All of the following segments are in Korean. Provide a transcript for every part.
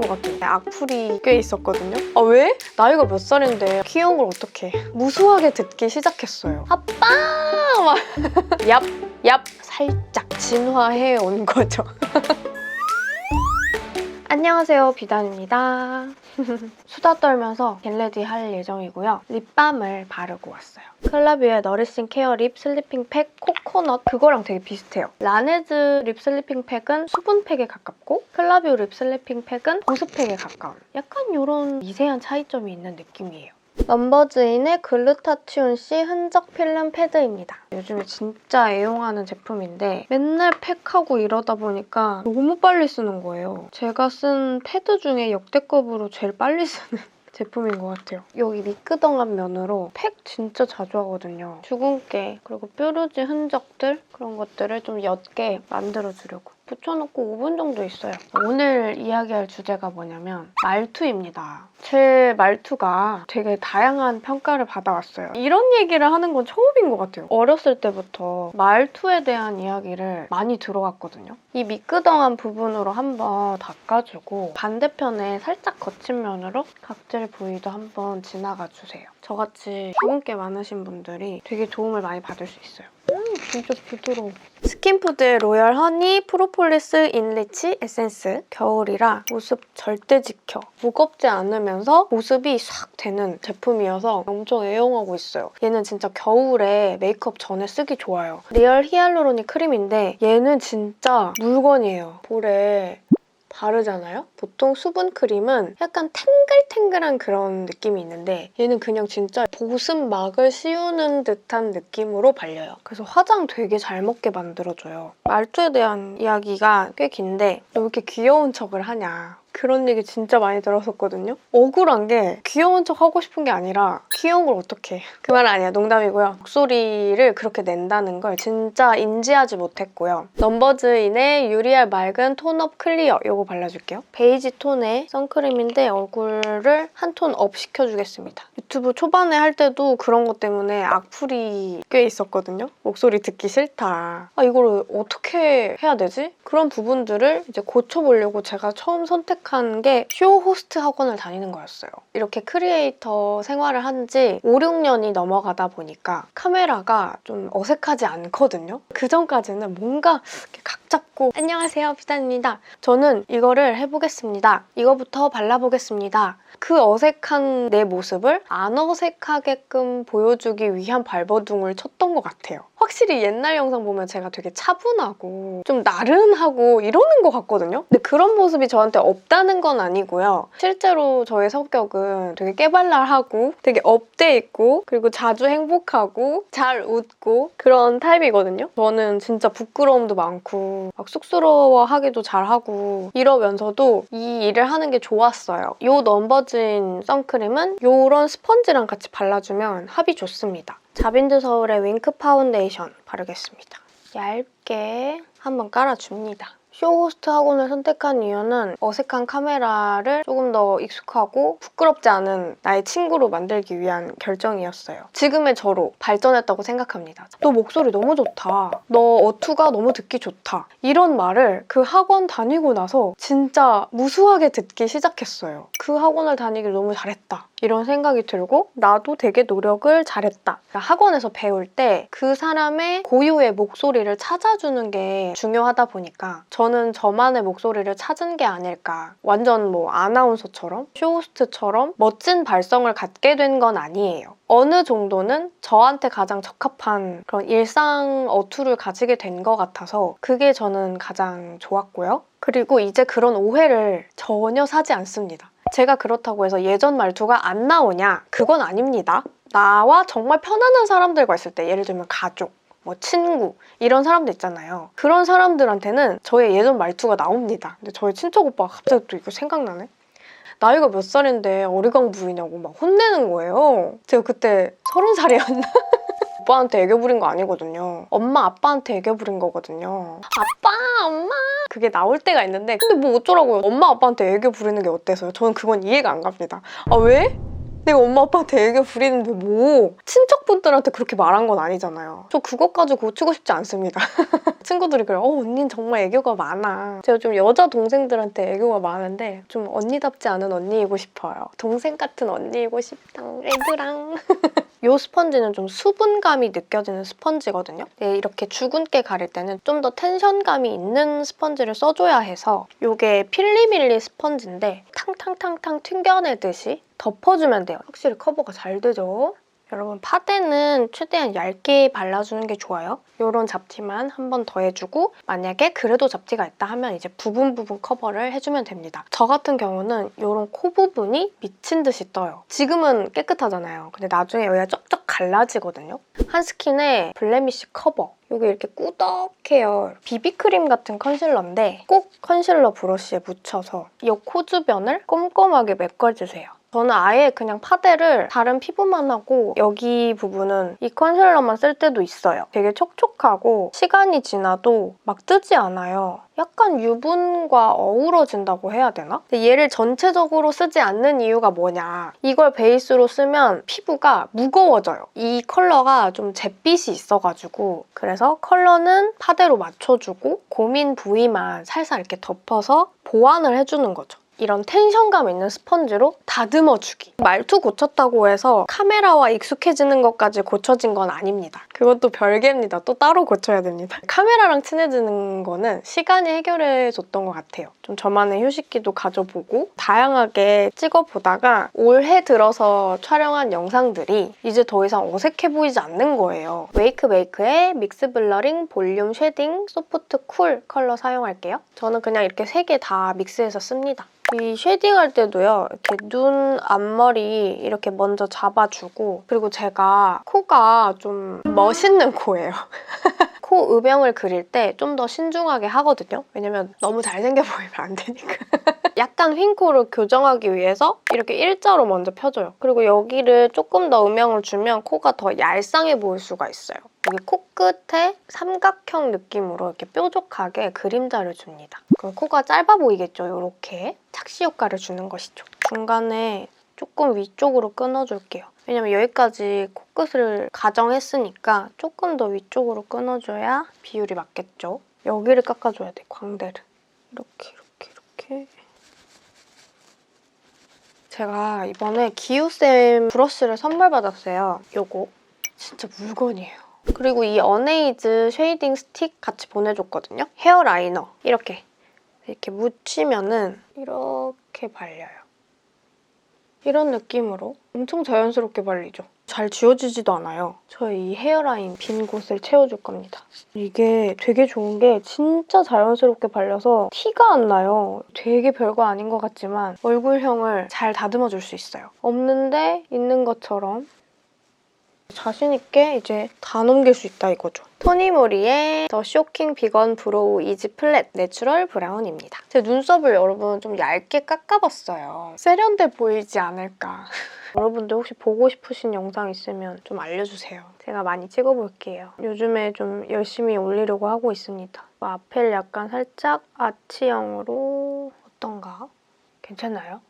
것 같아요. 악플이 꽤 있었거든요. 아 왜? 나이가 몇 살인데 귀여운 걸 어떡해. 무수하게 듣기 시작했어요. 아빠! 막 얍! 살짝 진화해 온 거죠. 안녕하세요, 비단입니다. 수다 떨면서 겟레디 할 예정이고요. 립밤을 바르고 왔어요. 클라뷰의 너리싱 케어 립 슬리핑 팩 코코넛, 그거랑 되게 비슷해요. 라네즈 립 슬리핑 팩은 수분 팩에 가깝고 클라뷰 립 슬리핑 팩은 보습 팩에 가까운 약간 이런 미세한 차이점이 있는 느낌이에요. 넘버즈인의 글루타치온C 흔적 필름 패드입니다. 요즘에 진짜 애용하는 제품인데 맨날 팩하고 이러다 보니까 너무 빨리 쓰는 거예요. 제가 쓴 패드 중에 역대급으로 제일 빨리 쓰는 제품인 것 같아요. 여기 미끄덩한 면으로 팩 진짜 자주 하거든요. 주근깨 그리고 뾰루지 흔적들 그런 것들을 좀 옅게 만들어주려고. 붙여놓고 5분 정도 있어요. 오늘 이야기할 주제가 뭐냐면 말투입니다. 제 말투가 되게 다양한 평가를 받아왔어요. 이런 얘기를 하는 건 처음인 것 같아요. 어렸을 때부터 말투에 대한 이야기를 많이 들어왔거든요. 이 미끄덩한 부분으로 한번 닦아주고 반대편에 살짝 거친 면으로 각질 부위도 한번 지나가 주세요. 저같이 주근깨 많으신 분들이 되게 도움을 많이 받을 수 있어요. 진짜 부드러워. 스킨푸드의 로열 허니 프로폴리스 인리치 에센스. 겨울이라 보습 절대 지켜. 무겁지 않으면서 보습이 싹 되는 제품이어서 엄청 애용하고 있어요. 얘는 진짜 겨울에 메이크업 전에 쓰기 좋아요. 리얼 히알루로닉 크림인데 얘는 진짜 물건이에요. 볼에 바르잖아요? 보통 수분 크림은 약간 탱글탱글한 그런 느낌이 있는데 얘는 그냥 진짜 보습막을 씌우는 듯한 느낌으로 발려요. 그래서 화장 되게 잘 먹게 만들어줘요. 말투에 대한 이야기가 꽤 긴데 왜 이렇게 귀여운 척을 하냐. 그런 얘기 진짜 많이 들었었거든요. 억울한 게 귀여운 척 하고 싶은 게 아니라 귀여운 걸 어떡해. 그 말 아니야. 농담이고요. 목소리를 그렇게 낸다는 걸 진짜 인지하지 못했고요. 넘버즈인의 유리알 맑은 톤업 클리어 이거 발라줄게요. 베이지 톤의 선크림인데 얼굴을 한 톤 업 시켜주겠습니다. 유튜브 초반에 할 때도 그런 것 때문에 악플이 꽤 있었거든요. 목소리 듣기 싫다. 아 이걸 어떻게 해야 되지? 그런 부분들을 이제 고쳐보려고 제가 처음 선택한 게 쇼 호스트 학원을 다니는 거였어요. 이렇게 크리에이터 생활을 한 지 5, 6년이 넘어가다 보니까 카메라가 좀 어색하지 않거든요. 그 전까지는 뭔가 이렇게 각 잡고 안녕하세요, 비단입니다. 저는 이거를 해보겠습니다. 이거부터 발라보겠습니다. 그 어색한 내 모습을 안 어색하게끔 보여주기 위한 발버둥을 쳤던 것 같아요. 확실히 옛날 영상 보면 제가 되게 차분하고 좀 나른하고 이러는 것 같거든요. 근데 그런 모습이 저한테 없다는 건 아니고요. 실제로 저의 성격은 되게 깨발랄하고 되게 업돼 있고 그리고 자주 행복하고 잘 웃고 그런 타입이거든요. 저는 진짜 부끄러움도 많고 막 쑥스러워하기도 잘하고 이러면서도 이 일을 하는 게 좋았어요. 이 넘버즈인 선크림은 이런 스펀지랑 같이 발라주면 합이 좋습니다. 자빈드 서울의 윙크 파운데이션 바르겠습니다. 얇게 한번 깔아줍니다. 쇼호스트 학원을 선택한 이유는 어색한 카메라를 조금 더 익숙하고 부끄럽지 않은 나의 친구로 만들기 위한 결정이었어요. 지금의 저로 발전했다고 생각합니다. 너 목소리 너무 좋다. 너 어투가 너무 듣기 좋다. 이런 말을 그 학원 다니고 나서 진짜 무수하게 듣기 시작했어요. 그 학원을 다니길 너무 잘했다. 이런 생각이 들고 나도 되게 노력을 잘했다. 학원에서 배울 때 그 사람의 고유의 목소리를 찾아주는 게 중요하다 보니까 저는 저만의 목소리를 찾은 게 아닐까. 완전 뭐 아나운서처럼 쇼호스트처럼 멋진 발성을 갖게 된 건 아니에요. 어느 정도는 저한테 가장 적합한 그런 일상 어투를 가지게 된 것 같아서 그게 저는 가장 좋았고요. 그리고 이제 그런 오해를 전혀 사지 않습니다. 제가 그렇다고 해서 예전 말투가 안 나오냐? 그건 아닙니다. 나와 정말 편안한 사람들과 있을 때 예를 들면 가족, 뭐 친구 이런 사람들 있잖아요. 그런 사람들한테는 저의 예전 말투가 나옵니다. 근데 저희 친척 오빠가 갑자기 또 이거 생각나네? 나이가 몇 살인데 어리광 부리냐고 막 혼내는 거예요. 제가 그때 30살이었나? 오빠한테 애교 부린 거 아니거든요. 엄마, 아빠한테 애교 부린 거거든요. 아빠, 엄마! 그게 나올 때가 있는데 근데 뭐 어쩌라고요. 엄마, 아빠한테 애교 부리는 게 어때서요? 저는 그건 이해가 안 갑니다. 아 왜? 내가 엄마 아빠한테 애교 부리는데 뭐 친척분들한테 그렇게 말한 건 아니잖아요. 저 그것까지 고치고 싶지 않습니다. 친구들이 그래요. 언니는 정말 애교가 많아. 제가 좀 여자 동생들한테 애교가 많은데 좀 언니답지 않은 언니이고 싶어요. 동생 같은 언니이고 싶다. 애교랑. 이 스펀지는 좀 수분감이 느껴지는 스펀지거든요. 네, 이렇게 주근깨 가릴 때는 좀 더 텐션감이 있는 스펀지를 써줘야 해서 이게 필리밀리 스펀지인데 탕탕탕탕 튕겨내듯이 덮어주면 돼요. 확실히 커버가 잘 되죠? 여러분 파데는 최대한 얇게 발라주는 게 좋아요. 이런 잡티만 한 번 더 해주고 만약에 그래도 잡티가 있다 하면 이제 부분 커버를 해주면 됩니다. 저 같은 경우는 이런 코 부분이 미친 듯이 떠요. 지금은 깨끗하잖아요. 근데 나중에 여기가 쩍쩍 갈라지거든요. 한스킨의 블레미쉬 커버. 이게 이렇게 꾸덕해요. 비비크림 같은 컨실러인데 꼭 컨실러 브러쉬에 묻혀서 이 코 주변을 꼼꼼하게 메꿔주세요. 저는 아예 그냥 파데를 다른 피부만 하고 여기 부분은 이 컨실러만 쓸 때도 있어요. 되게 촉촉하고 시간이 지나도 막 뜨지 않아요. 약간 유분과 어우러진다고 해야 되나? 근데 얘를 전체적으로 쓰지 않는 이유가 뭐냐. 이걸 베이스로 쓰면 피부가 무거워져요. 이 컬러가 좀 잿빛이 있어가지고 그래서 컬러는 파데로 맞춰주고 고민 부위만 살살 이렇게 덮어서 보완을 해주는 거죠. 이런 텐션감 있는 스펀지로 다듬어주기. 말투 고쳤다고 해서 카메라와 익숙해지는 것까지 고쳐진 건 아닙니다. 그것도 별개입니다. 또 따로 고쳐야 됩니다. 카메라랑 친해지는 거는 시간이 해결해줬던 것 같아요. 좀 저만의 휴식기도 가져보고 다양하게 찍어보다가 올해 들어서 촬영한 영상들이 이제 더 이상 어색해 보이지 않는 거예요. 웨이크메이크의 믹스 블러링 볼륨 쉐딩 소프트 쿨 컬러 사용할게요. 저는 그냥 이렇게 3개 다 믹스해서 씁니다. 이 쉐딩할 때도요. 이렇게 눈 앞머리 이렇게 먼저 잡아주고 그리고 제가 코가 좀 멋있는 코예요. 코 의병을 그릴 때 좀 더 신중하게 하거든요. 왜냐면 너무 잘생겨 보이면 안 되니까. 약간 휜 코를 교정하기 위해서 이렇게 일자로 먼저 펴줘요. 그리고 여기를 조금 더 음영을 주면 코가 더 얄쌍해 보일 수가 있어요. 여기 코끝에 삼각형 느낌으로 이렇게 뾰족하게 그림자를 줍니다. 그럼 코가 짧아 보이겠죠? 이렇게 착시 효과를 주는 것이죠. 중간에 조금 위쪽으로 끊어줄게요. 왜냐면 여기까지 코끝을 가정했으니까 조금 더 위쪽으로 끊어줘야 비율이 맞겠죠? 여기를 깎아줘야 돼, 광대를. 이렇게. 제가 이번에 기우쌤 브러쉬를 선물 받았어요. 요거. 진짜 물건이에요. 그리고 이 어네이즈 쉐이딩 스틱 같이 보내줬거든요. 헤어 라이너. 이렇게 묻히면은 이렇게 발려요. 이런 느낌으로 엄청 자연스럽게 발리죠. 잘 지워지지도 않아요. 저희 이 헤어라인 빈 곳을 채워줄 겁니다. 이게 되게 좋은 게 진짜 자연스럽게 발려서 티가 안 나요. 되게 별거 아닌 것 같지만 얼굴형을 잘 다듬어줄 수 있어요. 없는데 있는 것처럼 자신 있게 이제 다 넘길 수 있다 이거죠. 토니모리의 더 쇼킹 비건 브로우 이지 플랫 내추럴 브라운입니다. 제 눈썹을 여러분 좀 얇게 깎아봤어요. 세련돼 보이지 않을까. 여러분들 혹시 보고 싶으신 영상 있으면 좀 알려주세요. 제가 많이 찍어볼게요. 요즘에 좀 열심히 올리려고 하고 있습니다. 앞을 약간 살짝 아치형으로 어떤가? 괜찮나요?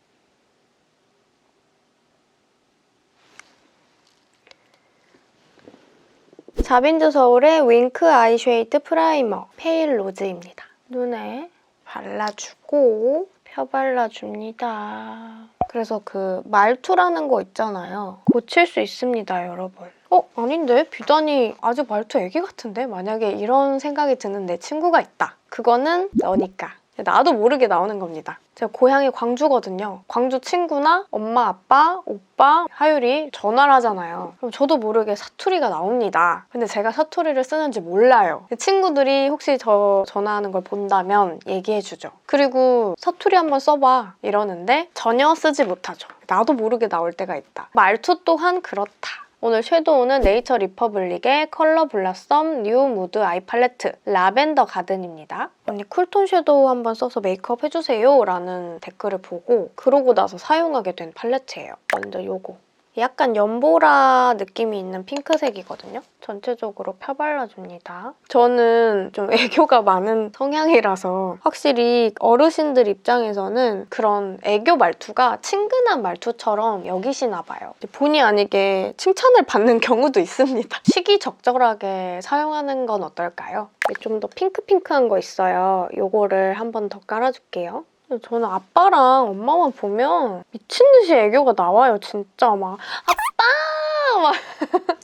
자빈드 서울의 윙크 아이 쉐이드 프라이머 페일 로즈입니다. 눈에 발라주고 펴발라줍니다. 그래서 그 말투라는 거 있잖아요. 고칠 수 있습니다, 여러분. 아닌데? 뷰단이 아직 말투 애기 같은데? 만약에 이런 생각이 드는 내 친구가 있다. 그거는 너니까. 나도 모르게 나오는 겁니다. 제가 고향이 광주거든요. 광주 친구나 엄마, 아빠, 오빠, 하율이 전화를 하잖아요. 그럼 저도 모르게 사투리가 나옵니다. 근데 제가 사투리를 쓰는지 몰라요. 친구들이 혹시 저 전화하는 걸 본다면 얘기해주죠. 그리고 사투리 한번 써봐 이러는데 전혀 쓰지 못하죠. 나도 모르게 나올 때가 있다. 말투 또한 그렇다. 오늘 섀도우는 네이처 리퍼블릭의 컬러 블라썸 뉴 무드 아이 팔레트 라벤더 가든입니다. 언니 쿨톤 섀도우 한번 써서 메이크업 해주세요 라는 댓글을 보고 그러고 나서 사용하게 된 팔레트예요. 먼저 요거. 약간 연보라 느낌이 있는 핑크색이거든요. 전체적으로 펴발라줍니다. 저는 좀 애교가 많은 성향이라서 확실히 어르신들 입장에서는 그런 애교 말투가 친근한 말투처럼 여기시나 봐요. 본의 아니게 칭찬을 받는 경우도 있습니다. 시기적절하게 사용하는 건 어떨까요? 좀 더 핑크핑크한 거 있어요. 요거를 한 번 더 깔아줄게요. 저는 아빠랑 엄마만 보면 미친 듯이 애교가 나와요. 진짜 막 아빠! 막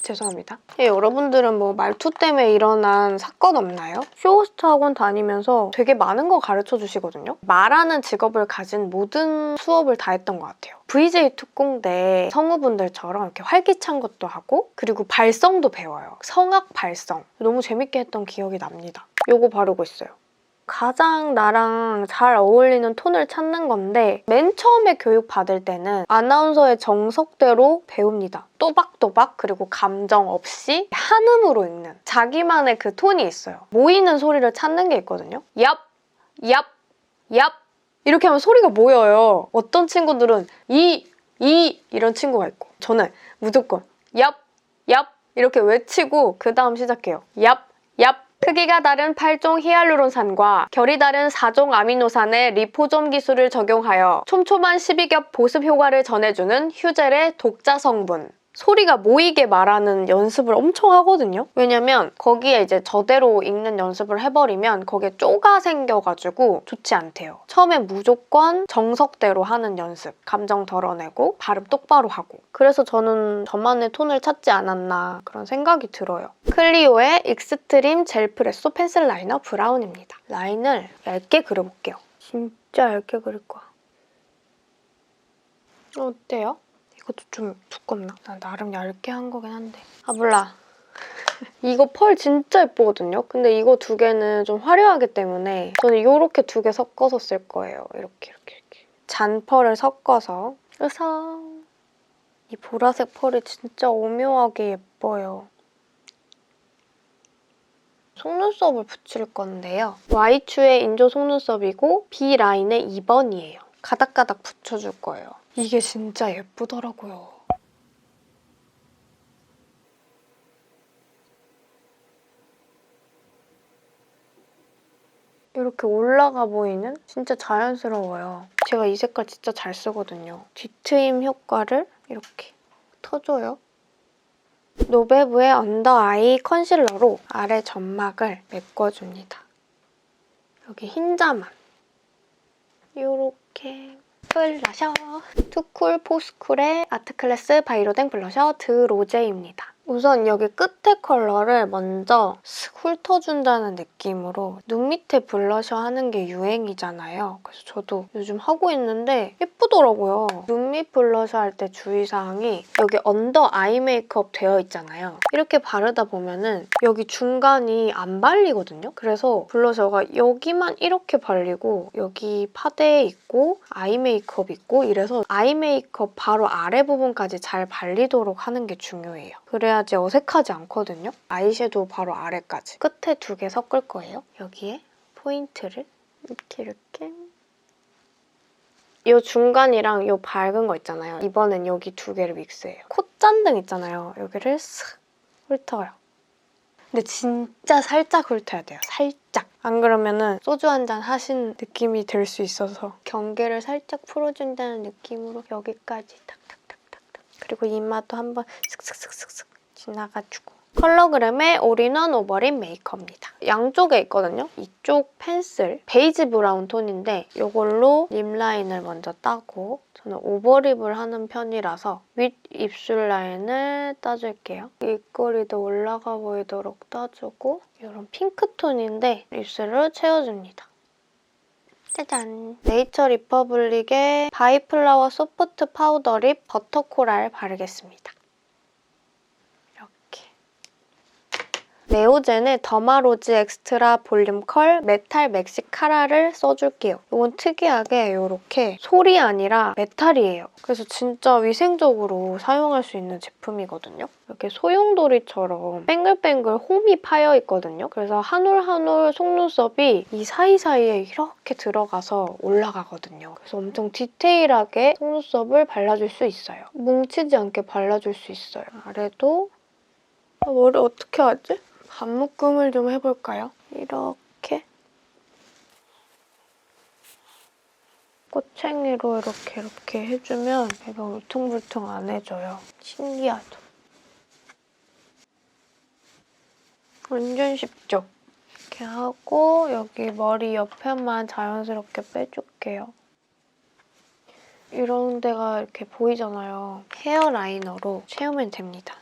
죄송합니다. 여러분들은 뭐 말투 때문에 일어난 사건 없나요? 쇼호스트 학원 다니면서 되게 많은 거 가르쳐 주시거든요. 말하는 직업을 가진 모든 수업을 다 했던 것 같아요. VJ 특공대 성우분들처럼 이렇게 활기찬 것도 하고 그리고 발성도 배워요. 성악 발성. 너무 재밌게 했던 기억이 납니다. 요거 바르고 있어요. 가장 나랑 잘 어울리는 톤을 찾는 건데 맨 처음에 교육받을 때는 아나운서의 정석대로 배웁니다. 또박또박 그리고 감정 없이 한음으로 읽는 자기만의 그 톤이 있어요. 모이는 소리를 찾는 게 있거든요. 얍! 얍! 얍! 이렇게 하면 소리가 모여요. 어떤 친구들은 이 이런 친구가 있고 저는 무조건 얍! 얍! 이렇게 외치고 그 다음 시작해요. 얍! 얍! 크기가 다른 8종 히알루론산과 결이 다른 4종 아미노산의 리포솜 기술을 적용하여 촘촘한 12겹 보습 효과를 전해주는 휴젤의 독자 성분. 소리가 모이게 말하는 연습을 엄청 하거든요. 왜냐면 거기에 이제 저대로 읽는 연습을 해버리면 거기에 쪼가 생겨가지고 좋지 않대요. 처음엔 무조건 정석대로 하는 연습. 감정 덜어내고 발음 똑바로 하고. 그래서 저는 저만의 톤을 찾지 않았나 그런 생각이 들어요. 클리오의 익스트림 젤 프레소 펜슬 라이너 브라운입니다. 라인을 얇게 그려볼게요. 진짜 얇게 그릴 거야. 어때요? 이것도 좀 두껍나? 난 나름 얇게 한 거긴 한데. 아 몰라. 이거 펄 진짜 예쁘거든요? 근데 이거 두 개는 좀 화려하기 때문에 저는 이렇게 두 개 섞어서 쓸 거예요. 이렇게. 잔펄을 섞어서 이 보라색 펄이 진짜 오묘하게 예뻐요. 속눈썹을 붙일 건데요. Y추의 인조 속눈썹이고 B라인의 2번이에요. 가닥가닥 붙여줄 거예요. 이게 진짜 예쁘더라고요. 이렇게 올라가 보이는 진짜 자연스러워요. 제가 이 색깔 진짜 잘 쓰거든요. 뒤트임 효과를 이렇게 터줘요. 노베브의 언더 아이 컨실러로 아래 점막을 메꿔줍니다. 여기 흰자만. 이렇게 블러셔. 투쿨 포스쿨의 아트클래스 바이로댕 블러셔 드로제입니다. 우선 여기 끝에 컬러를 먼저 슥 훑어준다는 느낌으로 눈 밑에 블러셔 하는 게 유행이잖아요. 그래서 저도 요즘 하고 있는데 예쁘더라고요. 눈 밑 블러셔 할 때 주의사항이 여기 언더 아이 메이크업 되어 있잖아요. 이렇게 바르다 보면은 여기 중간이 안 발리거든요. 그래서 블러셔가 여기만 이렇게 발리고 여기 파데 있고 아이 메이크업 있고 이래서 아이 메이크업 바로 아래 부분까지 잘 발리도록 하는 게 중요해요. 그래야지 어색하지 않거든요. 아이섀도우 바로 아래까지. 끝에 두 개 섞을 거예요. 여기에 포인트를 이렇게. 이 중간이랑 이 밝은 거 있잖아요. 이번엔 여기 두 개를 믹스해요. 콧잔등 있잖아요. 여기를 쓱 훑어요. 근데 진짜 살짝 훑어야 돼요. 살짝. 안 그러면은 소주 한잔 하신 느낌이 들 수 있어서 경계를 살짝 풀어준다는 느낌으로 여기까지 탁탁탁탁탁. 그리고 이마도 한번 슥슥슥슥슥 지나가주고. 컬러그램의 올인원 오버립 메이커입니다. 양쪽에 있거든요. 이쪽 펜슬, 베이지 브라운 톤인데 이걸로 립 라인을 먼저 따고 저는 오버립을 하는 편이라서 윗 입술 라인을 따줄게요. 입꼬리도 올라가 보이도록 따주고 이런 핑크톤인데 입술을 채워줍니다. 짜잔! 네이처 리퍼블릭의 바이플라워 소프트 파우더 립 버터 코랄 바르겠습니다. 네오젠의 더마로즈 엑스트라 볼륨 컬 메탈 맥시 카라를 써줄게요. 이건 특이하게 이렇게 솔이 아니라 메탈이에요. 그래서 진짜 위생적으로 사용할 수 있는 제품이거든요. 이렇게 소용돌이처럼 뱅글뱅글 홈이 파여 있거든요. 그래서 한 올 한 올 속눈썹이 이 사이사이에 이렇게 들어가서 올라가거든요. 그래서 엄청 디테일하게 속눈썹을 발라줄 수 있어요. 뭉치지 않게 발라줄 수 있어요. 아래도 머리 어떻게 하지? 반묶음을 좀 해볼까요? 이렇게 꼬챙이로 이렇게 해주면 얘가 울퉁불퉁 안 해져요. 신기하죠? 완전 쉽죠? 이렇게 하고 여기 머리 옆에만 자연스럽게 빼줄게요. 이런 데가 이렇게 보이잖아요. 헤어 라이너로 채우면 됩니다.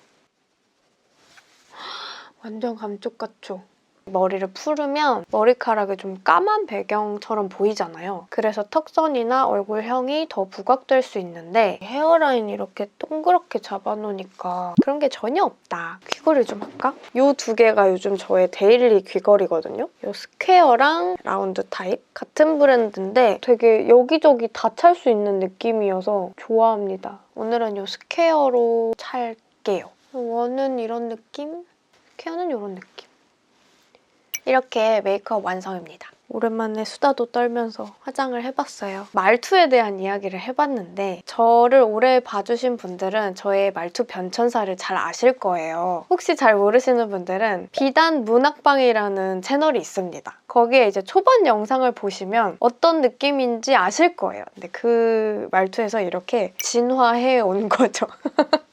완전 감쪽 같죠? 머리를 풀으면 머리카락이 좀 까만 배경처럼 보이잖아요. 그래서 턱선이나 얼굴형이 더 부각될 수 있는데 헤어라인 이렇게 동그랗게 잡아놓으니까 그런 게 전혀 없다. 귀걸이 좀 할까? 이 두 개가 요즘 저의 데일리 귀걸이거든요. 이 스퀘어랑 라운드 타입 같은 브랜드인데 되게 여기저기 다 찰 수 있는 느낌이어서 좋아합니다. 오늘은 이 스퀘어로 찰게요. 원은 이런 느낌, 스퀘어는 이런 느낌. 이렇게 메이크업 완성입니다. 오랜만에 수다도 떨면서 화장을 해봤어요. 말투에 대한 이야기를 해봤는데 저를 오래 봐주신 분들은 저의 말투 변천사를 잘 아실 거예요. 혹시 잘 모르시는 분들은 비단 문학방이라는 채널이 있습니다. 거기에 이제 초반 영상을 보시면 어떤 느낌인지 아실 거예요. 근데 그 말투에서 이렇게 진화해 온 거죠.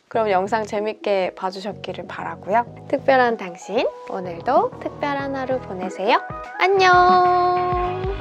그럼 영상 재밌게 봐주셨기를 바라고요. 특별한 당신, 오늘도 특별한 하루 보내세요. 안녕!